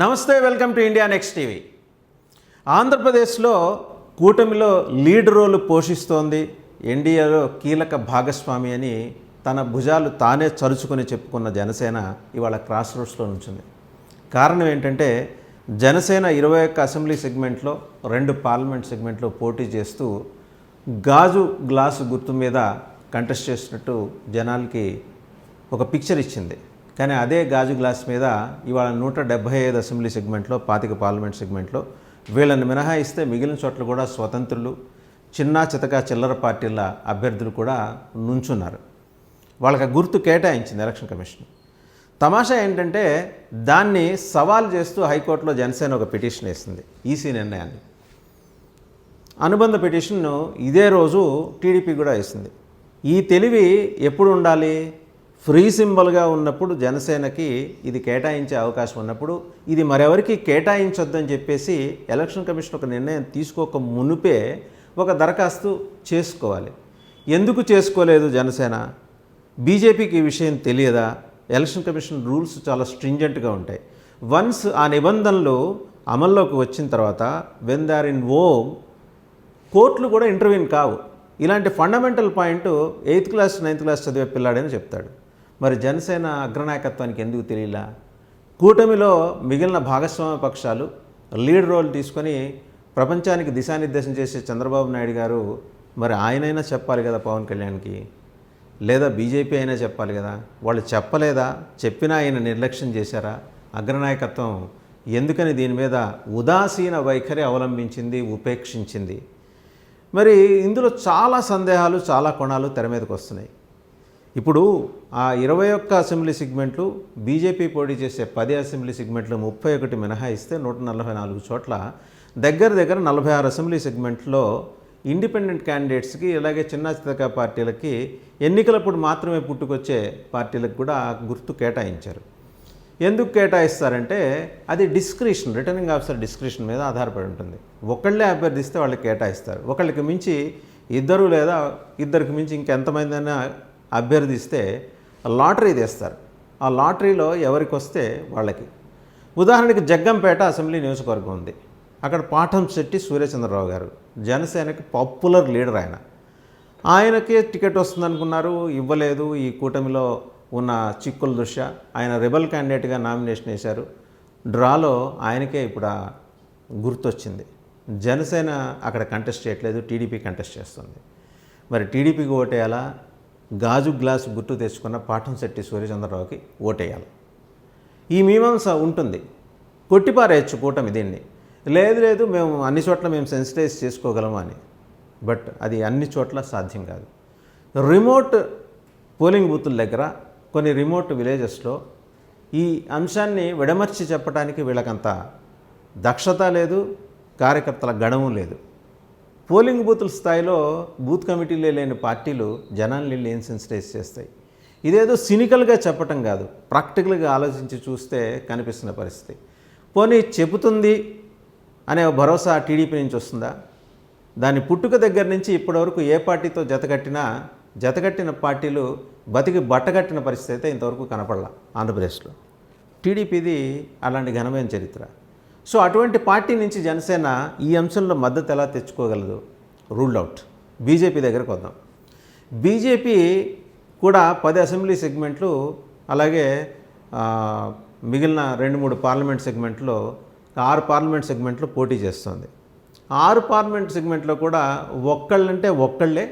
నమస్తే, welcome to India next TV. ఆంధ్రప్రదేశ్లో కూటమిలో లీడ్ రోల్ పోషిస్తోంది, ఎన్డీఏలో కీలక భాగస్వామి అని తన భుజాలు తానే చరుచుకొని చెప్పుకున్న జనసేన ఇవాళ క్రాస్ రోడ్స్లో నుంచింది. కారణం ఏంటంటే జనసేన 21 అసెంబ్లీ సెగ్మెంట్లో 2 పార్లమెంట్ సెగ్మెంట్లో పోటీ చేస్తూ గాజు గ్లాసు గుర్తు మీద కంటెస్ట్ చేసినట్టు జనాలకి ఒక పిక్చర్ ఇచ్చింది. కానీ అదే గాజు గ్లాస్ మీద ఇవాళ 175 అసెంబ్లీ సెగ్మెంట్లో 25 పార్లమెంట్ సెగ్మెంట్లో వీళ్ళని మినహాయిస్తే మిగిలిన చోట్ల కూడా స్వతంత్రులు, చిన్న చితక చిల్లర పార్టీల అభ్యర్థులు కూడా నుంచున్నారు. వాళ్ళకి గుర్తు కేటాయించింది ఎలక్షన్ కమిషన్. తమాషా ఏంటంటే దాన్ని సవాల్ చేస్తూ హైకోర్టులో జనసేన ఒక పిటిషన్ వేసింది ఈసీ నిర్ణయాన్ని. అనుబంధ పిటిషన్ను ఇదే రోజు టీడీపీ కూడా వేసింది. ఈ తెలివి ఎప్పుడు ఉండాలి? ఫ్రీ సింబల్గా ఉన్నప్పుడు జనసేనకి ఇది కేటాయించే అవకాశం ఉన్నప్పుడు ఇది మరెవరికి కేటాయించొద్దని చెప్పేసి ఎలక్షన్ కమిషన్ ఒక నిర్ణయం తీసుకోక మునుపే ఒక దరఖాస్తు చేసుకోవాలి. ఎందుకు చేసుకోలేదు జనసేన? బీజేపీకి ఈ విషయం తెలియదా? ఎలక్షన్ కమిషన్ రూల్స్ చాలా స్ట్రింజెంట్గా ఉంటాయి. వన్స్ ఆ నిబంధనలు అమల్లోకి వచ్చిన తర్వాత when they are in vogue, కోర్టులు కూడా ఇంటర్వ్యూన్ కావు. ఇలాంటి fundamental point 8th class 9th class చదివే పిల్లాడని చెప్తాడు. మరి జనసేన అగ్రనాయకత్వానికి ఎందుకు తెలియలా? కూటమిలో మిగిలిన భాగస్వామ్య పక్షాలు లీడ్ రోల్ తీసుకొని ప్రపంచానికి దిశానిర్దేశం చేసే చంద్రబాబు నాయుడు గారు మరి ఆయనైనా చెప్పాలి కదా పవన్ కళ్యాణ్కి, లేదా బీజేపీ అయినా చెప్పాలి కదా. వాళ్ళు చెప్పలేదా? చెప్పినా ఆయన నిర్లక్ష్యం చేశారా? అగ్రనాయకత్వం ఎందుకని దీని మీద ఉదాసీన వైఖరి అవలంబించింది, ఉపేక్షించింది? మరి ఇందులో చాలా సందేహాలు, చాలా కోణాలు తెర మీదకి వస్తున్నాయి. ఇప్పుడు ఆ 21 అసెంబ్లీ సెగ్మెంట్లు, బీజేపీ పోటీ చేసే 10 అసెంబ్లీ సెగ్మెంట్లు 31 మినహాయిస్తే 144 చోట్ల దగ్గర 46 అసెంబ్లీ సెగ్మెంట్లో ఇండిపెండెంట్ క్యాండిడేట్స్కి, ఇలాగే చిన్న చితక పార్టీలకి ఎన్నికలప్పుడు మాత్రమే పుట్టుకొచ్చే పార్టీలకు కూడా గుర్తు కేటాయించారు. ఎందుకు కేటాయిస్తారంటే అది డిస్క్రిషన్, రిటర్నింగ్ ఆఫీసర్ డిస్క్రిషన్ మీద ఆధారపడి ఉంటుంది. ఒకళ్ళే అభ్యర్థిస్తే వాళ్ళకి కేటాయిస్తారు. ఒకళ్ళకి మించి ఇద్దరు లేదా ఇద్దరికి మించి ఇంకెంతమంది అయినా అభ్యర్థిస్తే లాటరీ తీస్తారు. ఆ లాటరీలో ఎవరికి వస్తే వాళ్ళకి. ఉదాహరణకి జగ్గంపేట అసెంబ్లీ నియోజకవర్గం ఉంది. అక్కడ పాఠంశెట్టి సూర్యచంద్రరావు గారు జనసేనకి పాపులర్ లీడర్. ఆయనకే టికెట్ వస్తుందనుకున్నారు, ఇవ్వలేదు. ఈ కూటమిలో ఉన్న చిక్కుల దృష్ట్యా ఆయన రెబల్ క్యాండిడేట్గా నామినేషన్ వేశారు. డ్రాలో ఆయనకే ఇప్పుడు గుర్తొచ్చింది. జనసేన అక్కడ కంటెస్ట్ చేయట్లేదు, టీడీపీ కంటెస్ట్ చేస్తుంది. మరి టీడీపీకి ఓటేయాలా, గాజు గ్లాసు గుర్తు తెచ్చుకున్న పాఠంశెట్టి సూర్యచంద్రరావుకి ఓటేయాలి? ఈ మీమాంస ఉంటుంది. కొట్టిపారేయచ్చు కూటమి దీన్ని. లేదు మేము అన్ని చోట్ల మేము సెన్సిటైజ్ చేసుకోగలము అని. బట్ అది అన్ని చోట్ల సాధ్యం కాదు. రిమోట్ పోలింగ్ బూతుల దగ్గర, కొన్ని రిమోట్ విలేజెస్లో ఈ అంశాన్ని విడమర్చి చెప్పడానికి వీళ్ళకంత దక్షత లేదు, కార్యకర్తల గడము లేదు. పోలింగ్ బూతుల స్థాయిలో బూత్ కమిటీలే లేని పార్టీలు జనాన్ని ఏం సెన్సిటైజ్ చేస్తాయి? ఇదేదో సినికల్గా చెప్పటం కాదు, ప్రాక్టికల్గా ఆలోచించి చూస్తే కనిపిస్తున్న పరిస్థితి. పోనీ చెబుతుంది అనే భరోసా టీడీపీ నుంచి వస్తుందా? దాని పుట్టుక దగ్గర నుంచి ఇప్పటివరకు ఏ పార్టీతో జతకట్టిన పార్టీలు బతికి బట్టగట్టిన పరిస్థితి అయితే ఇంతవరకు కనపడలా ఆంధ్రప్రదేశ్లో. టీడీపీది అలాంటి ఘనమైన చరిత్ర. సో అటువంటి పార్టీ నుంచి జనసేన ఈ అంశంలో మద్దతు ఎలా తెచ్చుకోగలదు? Ruled out. బీజేపీ దగ్గరకు వద్దాం. బీజేపీ కూడా 10 అసెంబ్లీ సెగ్మెంట్లు, అలాగే మిగిలిన 2-3 పార్లమెంట్ సెగ్మెంట్లో 6 పార్లమెంట్ సెగ్మెంట్లో పోటీ చేస్తుంది. 6 పార్లమెంట్ సెగ్మెంట్లో కూడా ఒక్కళ్ళంటే ఒక్కళ్ళే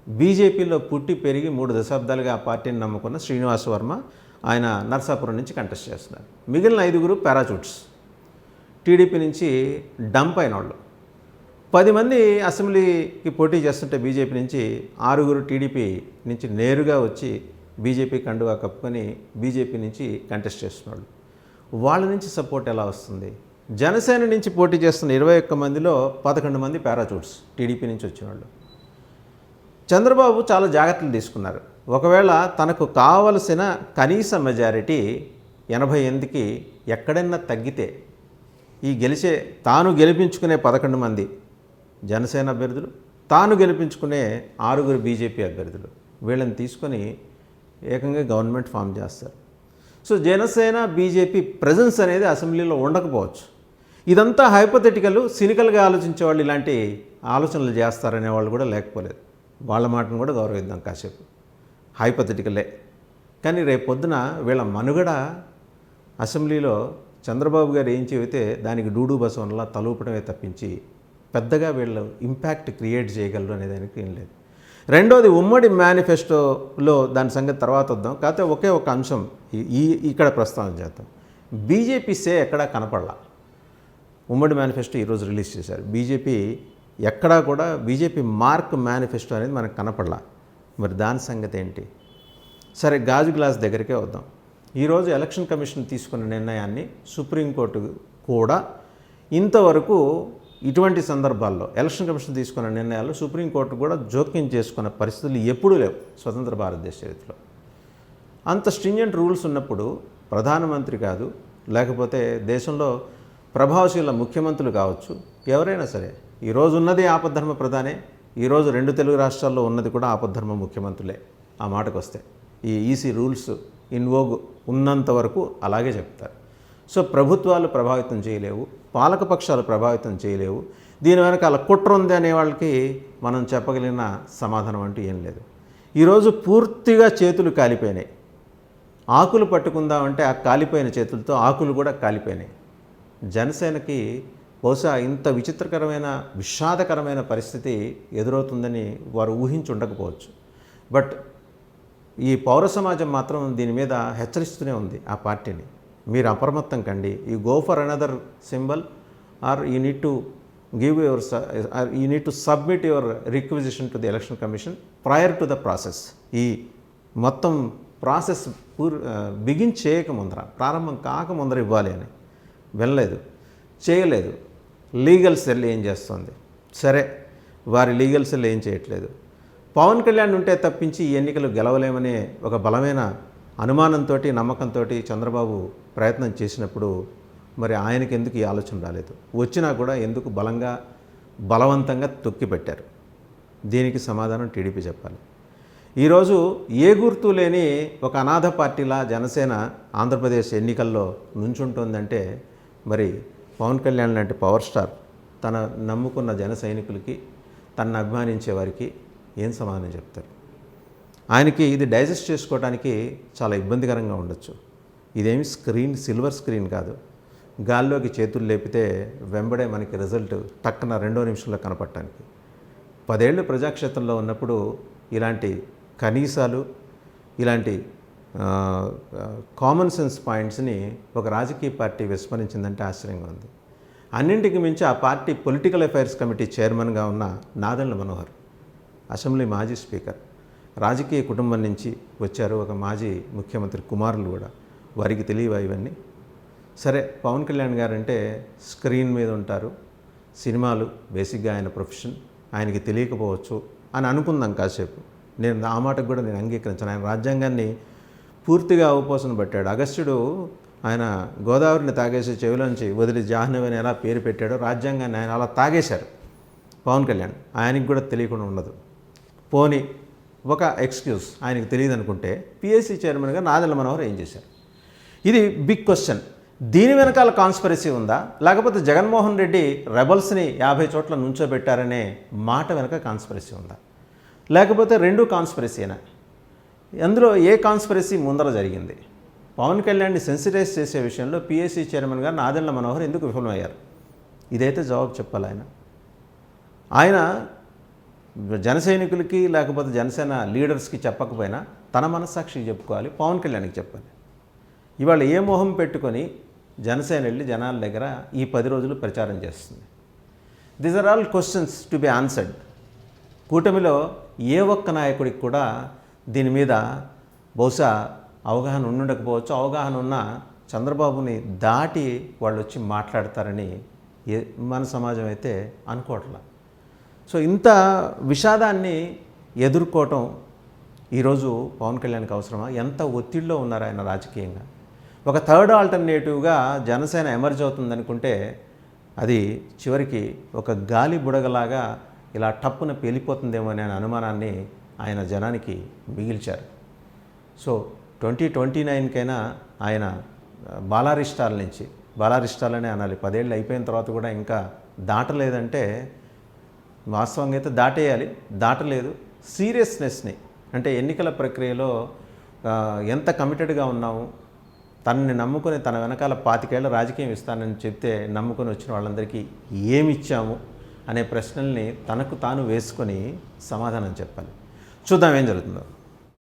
బీజేపీలో పుట్టి పెరిగి 3 దశాబ్దాలుగా ఆ పార్టీని నమ్ముకున్న శ్రీనివాస్ వర్మ, ఆయన నర్సాపురం నుంచి కంటెస్ట్ చేస్తున్నారు. మిగిలిన 5 పారాచూట్స్, టీడీపీ నుంచి డంప్ అయిన వాళ్ళు. 10 మంది అసెంబ్లీకి పోటీ చేస్తుంటే బీజేపీ నుంచి 6 టీడీపీ నుంచి నేరుగా వచ్చి బీజేపీ కండువా కప్పుకొని బీజేపీ నుంచి కంటెస్ట్ చేస్తున్నాడు. వాళ్ళ నుంచి సపోర్ట్ ఎలా వస్తుంది? జనసేన నుంచి పోటీ చేస్తున్న 21 మందిలో 11 మంది పారాచూట్స్ టీడీపీ నుంచి వచ్చిన వాళ్ళు. చంద్రబాబు చాలా జాగ్రత్తలు తీసుకున్నారు. ఒకవేళ తనకు కావలసిన కనీస మెజారిటీ 88కి ఎక్కడైనా తగ్గితే తాను గెలిపించుకునే 11 మంది జనసేన అభ్యర్థులు, తాను గెలిపించుకునే 6 బీజేపీ అభ్యర్థులు, వీళ్ళని తీసుకొని ఏకంగా గవర్నమెంట్ ఫామ్ చేస్తారు. సో జనసేన బీజేపీ ప్రెజెన్స్ అనేది అసెంబ్లీలో ఉండకపోవచ్చు. ఇదంతా హైపోథెటికల్, సినికల్గా ఆలోచించే వాళ్ళు ఇలాంటి ఆలోచనలు చేస్తారనే వాళ్ళు కూడా లేకపోలేదు. వాళ్ళ మాటను కూడా గౌరవిద్దాం కాసేపు. హైపోథెటికలే, కానీ రేపు పొద్దున వీళ్ళ మనుగడ అసెంబ్లీలో చంద్రబాబు గారు ఏం చెబితే దానికి డూడు బసవన్లా తలూపడమే తప్పించి పెద్దగా వీళ్ళు ఇంపాక్ట్ క్రియేట్ చేయగలరు అనే దానికి ఏం లేదు. రెండోది, ఉమ్మడి మేనిఫెస్టోలో దాని సంగతి తర్వాత వద్దాం. కాకపోతే ఒకే ఒక అంశం ఇక్కడ ప్రస్తావన చేద్దాం. బీజేపీ ఎక్కడా కనపడలా. ఉమ్మడి మేనిఫెస్టో ఈరోజు రిలీజ్ చేశారు. బీజేపీ ఎక్కడా కూడా బీజేపీ మార్క్ మేనిఫెస్టో అనేది మనకు కనపడలా. మరి దాని సంగతి ఏంటి? సరే, గాజు గ్లాస్ దగ్గరికే వద్దాం. ఈరోజు ఎలక్షన్ కమిషన్ తీసుకున్న నిర్ణయాన్ని సుప్రీంకోర్టు కూడా ఇంతవరకు ఇటువంటి సందర్భాల్లో ఎలక్షన్ కమిషన్ తీసుకున్న నిర్ణయాలు సుప్రీంకోర్టు కూడా జోక్యం చేసుకున్న పరిస్థితులు ఎప్పుడూ లేవు స్వతంత్ర భారతదేశ చరిత్రలో. అంత స్ట్రింజెంట్ రూల్స్ ఉన్నప్పుడు ప్రధానమంత్రి కాదు, లేకపోతే దేశంలో ప్రభావశీల ముఖ్యమంత్రులు కావచ్చు, ఎవరైనా సరే, ఈరోజు ఉన్నది ఆపద్ధర్మ ప్రధానే, ఈరోజు 2 తెలుగు రాష్ట్రాల్లో ఉన్నది కూడా ఆపద్ధర్మ ముఖ్యమంత్రులే. ఆ మాటకు వస్తే ఈ ఈసీ రూల్స్ ఇన్వోగ్ ఉన్నంత వరకు అలాగే చెప్తారు. సో ప్రభుత్వాలు ప్రభావితం చేయలేవు, పాలకపక్షాలు ప్రభావితం చేయలేవు. దీని వెనకాల కుట్ర ఉంది అనే వాళ్ళకి మనం చెప్పగలిగిన సమాధానం అంటూ ఏం లేదు. ఈరోజు పూర్తిగా చేతులు కాలిపోయినాయి. ఆకులు పట్టుకుందామంటే ఆ కాలిపోయిన చేతులతో ఆకులు కూడా కాలిపోయినాయి. జనసేనకి బహుశా ఇంత విచిత్రకరమైన, విషాదకరమైన పరిస్థితి ఎదురవుతుందని వారు ఊహించుండకపోవచ్చు. బట్ ఈ పౌర సమాజం మాత్రం దీని మీద హెచ్చరిస్తూనే ఉంది ఆ పార్టీని. మీరు అప్రమత్తం కండి. You go for another symbol or you need to give your you need to submit your requisition to the election commission prior to the process. ఈ మొత్తం ప్రాసెస్ బిగిన్ చేయకముందర, ప్రారంభం కాకముందర ఇవ్వాలి అని వెళ్ళలేదు, చేయలేదు. లీగల్ సెల్ ఏం చేస్తుంది? సరే, వారి లీగల్ సెల్ ఏం చేయట్లేదు. పవన్ కళ్యాణ్ ఉంటే తప్పించి ఈ ఎన్నికలు గెలవలేమనే ఒక బలమైన అనుమానంతో, నమ్మకంతో చంద్రబాబు ప్రయత్నం చేసినప్పుడు మరి ఆయనకి ఎందుకు ఈ ఆలోచన రాలేదు? వచ్చినా కూడా ఎందుకు బలవంతంగా తొక్కిపెట్టారు? దీనికి సమాధానం టీడీపీ చెప్పాలి. ఈరోజు ఏ గుర్తు లేని ఒక అనాథ పార్టీలా జనసేన ఆంధ్రప్రదేశ్ ఎన్నికల్లో నుంచుంటుందంటే మరి పవన్ కళ్యాణ్ లాంటి పవర్ స్టార్ తన నమ్ముకున్న జన సైనికులకి, తనను అభిమానించే వారికి ఏం సమాధానం చెప్తారు? ఆయనకి ఇది డైజెస్ట్ చేసుకోవడానికి చాలా ఇబ్బందికరంగా ఉండొచ్చు. ఇదేమి సిల్వర్ స్క్రీన్ కాదు. గాల్లోకి చేతులు లేపితే వెంబడే మనకి రిజల్ట్ టక్కున 2వ నిమిషంలో కనపడటానికి. 10 ఏళ్ళు ప్రజాక్షేత్రంలో ఉన్నప్పుడు ఇలాంటి కనీసాలు, ఇలాంటి కామన్ సెన్స్ పాయింట్స్ని ఒక రాజకీయ పార్టీ విస్మరించిందంటే ఆశ్చర్యంగా ఉంది. అన్నింటికి మించి ఆ పార్టీ పొలిటికల్ అఫైర్స్ కమిటీ చైర్మన్గా ఉన్న నాదెండ్ల మనోహర్, అసెంబ్లీ మాజీ స్పీకర్, రాజకీయ కుటుంబం నుంచి వచ్చారు, ఒక మాజీ ముఖ్యమంత్రి కుమారులు కూడా. వారికి తెలియవా ఇవన్నీ? సరే, పవన్ కళ్యాణ్ గారు అంటే స్క్రీన్ మీద ఉంటారు, సినిమాలు బేసిక్గా ఆయన ప్రొఫెషన్, ఆయనకి తెలియకపోవచ్చు అని అనుకుందాం కాసేపు. నేను ఆ మాటకు కూడా నేను అంగీకరించాను. ఆయన రాజ్యాంగాన్ని పూర్తిగా అవపోసన పట్టాడు. అగస్త్యుడు ఆయన గోదావరిని తాగేసి చెవిలోంచి వదిలి జాహ్నవిని ఎలా పేరు పెట్టాడో రాజ్యాంగాన్ని ఆయన అలా తాగేశారు పవన్ కళ్యాణ్. ఆయనకి కూడా తెలియకుండా ఉండదు. పోనీ ఒక ఎక్స్క్యూజ్ ఆయనకు తెలియదు అనుకుంటే పిఎస్సి చైర్మన్గా నాదెండ్ల మనోహర్ ఏం చేశారు? ఇది బిగ్ క్వశ్చన్. దీని వెనకాల కాన్స్పిరసీ ఉందా, లేకపోతే జగన్మోహన్ రెడ్డి రెబల్స్ని 50 చోట్ల నుంచోబెట్టారనే మాట వెనక కాన్స్పిరసీ ఉందా, లేకపోతే 2 కాన్స్పిరసీనా? అందులో ఏ కాన్స్పిరసీ ముందర జరిగింది? పవన్ కళ్యాణ్ని సెన్సిటైజ్ చేసే విషయంలో పిఎస్సి చైర్మన్గా నాదెండ్ల మనోహర్ ఎందుకు విఫలమయ్యారు? ఇదైతే జవాబు చెప్పాలి ఆయన. ఆయన జన సైనికులకి లేకపోతే జనసేన లీడర్స్కి చెప్పకపోయినా తన మనస్సాక్షికి చెప్పుకోవాలి, పవన్ కళ్యాణ్కి చెప్పాలి. ఇవాళ ఏ మొహం పెట్టుకొని జనసేన వెళ్ళి జనాల దగ్గర ఈ 10 రోజులు ప్రచారం చేస్తుంది? These are all questions to be answered. కూటమిలో ఏ ఒక్క నాయకుడికి కూడా దీని మీద బహుశా అవగాహన ఉండకపోవచ్చు. అవగాహన ఉన్న చంద్రబాబుని దాటి వాళ్ళు వచ్చి మాట్లాడతారని మన సమాజం అయితే అనుకోవట్లా. సో ఇంత విషాదాన్ని ఎదుర్కోవటం ఈరోజు పవన్ కళ్యాణ్కి అవసరమా? ఎంత ఒత్తిడిలో ఉన్నారు ఆయన రాజకీయంగా? ఒక థర్డ్ ఆల్టర్నేటివ్గా జనసేన ఎమర్జ్ అవుతుందనుకుంటే అది చివరికి ఒక గాలి బుడగలాగా ఇలా టప్పున పేలిపోతుందేమో అనే అనుమానాన్ని ఆయన జనానికి మిగిల్చారు. సో 2029కైనా ఆయన బాలారిష్టాల నుంచి, బాలారిష్టాలనే అనాలి, 10 ఏళ్ళు అయిపోయిన తర్వాత కూడా ఇంకా దాటలేదంటే వాస్తవంగా అయితే దాటేయాలి, దాటలేదు. సీరియస్నెస్ని అంటే ఎన్నికల ప్రక్రియలో ఎంత కమిటెడ్గా ఉన్నాము, తనని నమ్ముకొని తన వెనకాల 25 ఏళ్ళ రాజకీయం ఇస్తానని చెప్తే నమ్ముకొని వచ్చిన వాళ్ళందరికీ ఏమి ఇచ్చాము అనే ప్రశ్నల్ని తనకు తాను వేసుకొని సమాధానం చెప్పాలి. చూద్దాం ఏం జరుగుతుందో.